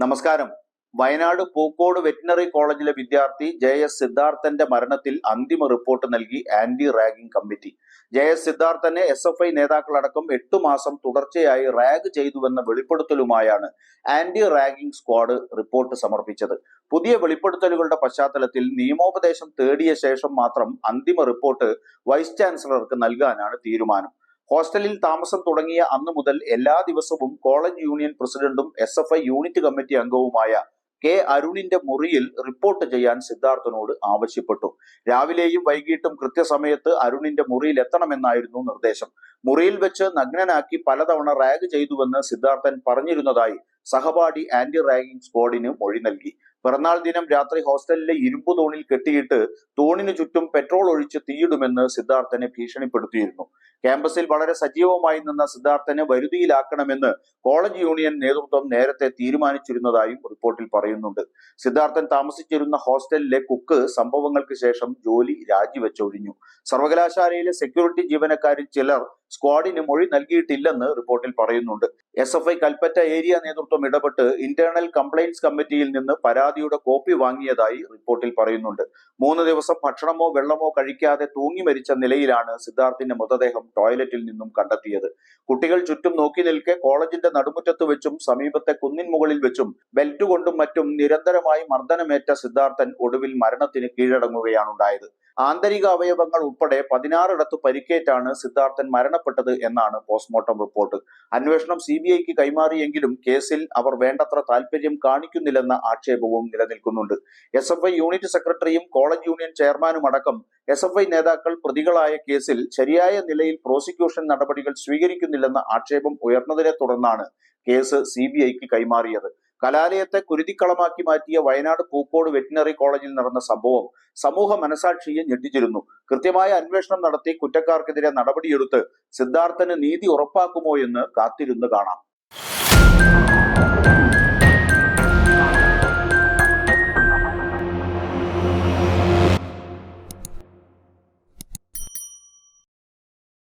നമസ്കാരം. വയനാട് പൂക്കോട് വെറ്റിനറി കോളേജിലെ വിദ്യാർത്ഥി JS സിദ്ധാർത്ഥന്റെ മരണത്തിൽ അന്തിമ റിപ്പോർട്ട് നൽകി ആന്റി റാഗിംഗ് കമ്മിറ്റി. JS സിദ്ധാർത്ഥനെ SFI നേതാക്കളടക്കം 8 മാസം തുടർച്ചയായി റാഗ് ചെയ്തുവെന്ന വെളിപ്പെടുത്തലുമായാണ് ആന്റി റാഗിംഗ് സ്ക്വാഡ് റിപ്പോർട്ട് സമർപ്പിച്ചത്. പുതിയ വെളിപ്പെടുത്തലുകളുടെ പശ്ചാത്തലത്തിൽ നിയമോപദേശം തേടിയ ശേഷം മാത്രം അന്തിമ റിപ്പോർട്ട് വൈസ് ചാൻസലർക്ക് നൽകാനാണ് തീരുമാനം. ഹോസ്റ്റലിൽ താമസം തുടങ്ങിയ അന്നു മുതൽ എല്ലാ ദിവസവും കോളേജ് യൂണിയൻ പ്രസിഡന്റും SFI യൂണിറ്റ് കമ്മിറ്റി അംഗവുമായ K. അരുണിന്റെ മുറിയിൽ റിപ്പോർട്ട് ചെയ്യാൻ സിദ്ധാർത്ഥനോട് ആവശ്യപ്പെട്ടു. രാവിലെയും വൈകിട്ടും കൃത്യസമയത്ത് അരുണിന്റെ മുറിയിൽ എത്തണമെന്നായിരുന്നു നിർദ്ദേശം. മുറിയിൽ വെച്ച് നഗ്നനാക്കി പലതവണ റാഗ് ചെയ്തുവെന്ന് സിദ്ധാർത്ഥൻ പറഞ്ഞിരുന്നതായി സഹപാഠി ആന്റി റാഗിംഗ് സ്ക്വാഡിന് മൊഴി നൽകി. പിറന്നാൾ ദിനം രാത്രി ഹോസ്റ്റലിലെ ഇരുമ്പു തൂണിൽ കെട്ടിയിട്ട് തൂണിനു ചുറ്റും പെട്രോൾ ഒഴിച്ച് തീയിടുമെന്ന് സിദ്ധാർത്ഥനെ ഭീഷണിപ്പെടുത്തിയിരുന്നു. ക്യാമ്പസിൽ വളരെ സജീവമായി നിന്ന സിദ്ധാർത്ഥനെ വരുതിയിലാക്കണമെന്ന് കോളേജ് യൂണിയൻ നേതൃത്വം നേരത്തെ തീരുമാനിച്ചിരുന്നതായും റിപ്പോർട്ടിൽ പറയുന്നുണ്ട്. സിദ്ധാർത്ഥൻ താമസിച്ചിരുന്ന ഹോസ്റ്റലിലെ കുക്ക് സംഭവങ്ങൾക്ക് ശേഷം ജോലി രാജിവെച്ചൊഴിഞ്ഞു. സർവകലാശാലയിലെ സെക്യൂരിറ്റി ജീവനക്കാരിൽ ചിലർ സ്ക്വാഡിന് മൊഴി നൽകിയിട്ടില്ലെന്ന് റിപ്പോർട്ടിൽ പറയുന്നുണ്ട്. SFI കൽപ്പറ്റ ഏരിയ നേതൃത്വം ഇടപെട്ട് ഇന്റേണൽ കംപ്ലയിന്റ്സ് കമ്മിറ്റിയിൽ നിന്ന് പരാതിയുടെ കോപ്പി വാങ്ങിയതായി റിപ്പോർട്ടിൽ പറയുന്നുണ്ട്. 3 ദിവസം ഭക്ഷണമോ വെള്ളമോ കഴിക്കാതെ തൂങ്ങി മരിച്ച നിലയിലാണ് സിദ്ധാർത്ഥിന്റെ മൃതദേഹം ടോയ്ലറ്റിൽ നിന്നും കണ്ടെത്തിയത്. കുട്ടികൾ ചുറ്റും നോക്കി നിൽക്കെ കോളേജിന്റെ നടുമുറ്റത്ത് വെച്ചും സമീപത്തെ കുന്നിൻ മുകളിൽ വെച്ചും ബെൽറ്റ് കൊണ്ടും മറ്റും നിരന്തരമായി മർദ്ദനമേറ്റ സിദ്ധാർത്ഥൻ ഒടുവിൽ മരണത്തിന് കീഴടങ്ങുകയാണുണ്ടായത്. ആന്തരിക അവയവങ്ങൾ ഉൾപ്പെടെ 16 പരിക്കേറ്റാണ് സിദ്ധാർത്ഥൻ മരണപ്പെട്ടത് എന്നാണ് പോസ്റ്റ്മോർട്ടം റിപ്പോർട്ട്. അന്വേഷണം CBIക്ക് കൈമാറിയെങ്കിലും കേസിൽ അവർ വേണ്ടത്ര താല്പര്യം കാണിക്കുന്നില്ലെന്ന ആക്ഷേപവും നിലനിൽക്കുന്നുണ്ട്. SFI യൂണിറ്റ് സെക്രട്ടറിയും കോളേജ് യൂണിയൻ ചെയർമാനും അടക്കം SFI നേതാക്കൾ പ്രതികളായ കേസിൽ ശരിയായ നിലയിൽ പ്രോസിക്യൂഷൻ നടപടികൾ സ്വീകരിക്കുന്നില്ലെന്ന ആക്ഷേപം ഉയർന്നതിനെ തുടർന്നാണ് കേസ് CBIക്ക് കൈമാറിയത്. കലാലയത്തെ കുരുതിക്കളമാക്കി മാറ്റിയ വയനാട് പൂക്കോട് വെറ്റിനറി കോളേജിൽ നടന്ന സംഭവം സമൂഹ മനസാക്ഷിയെ ഞെട്ടിച്ചിരുന്നു. കൃത്യമായ അന്വേഷണം നടത്തി കുറ്റക്കാർക്കെതിരെ നടപടിയെടുത്ത് സിദ്ധാർത്ഥന് നീതി ഉറപ്പാക്കുമോ എന്ന് കാത്തിരുന്ന് കാണാം.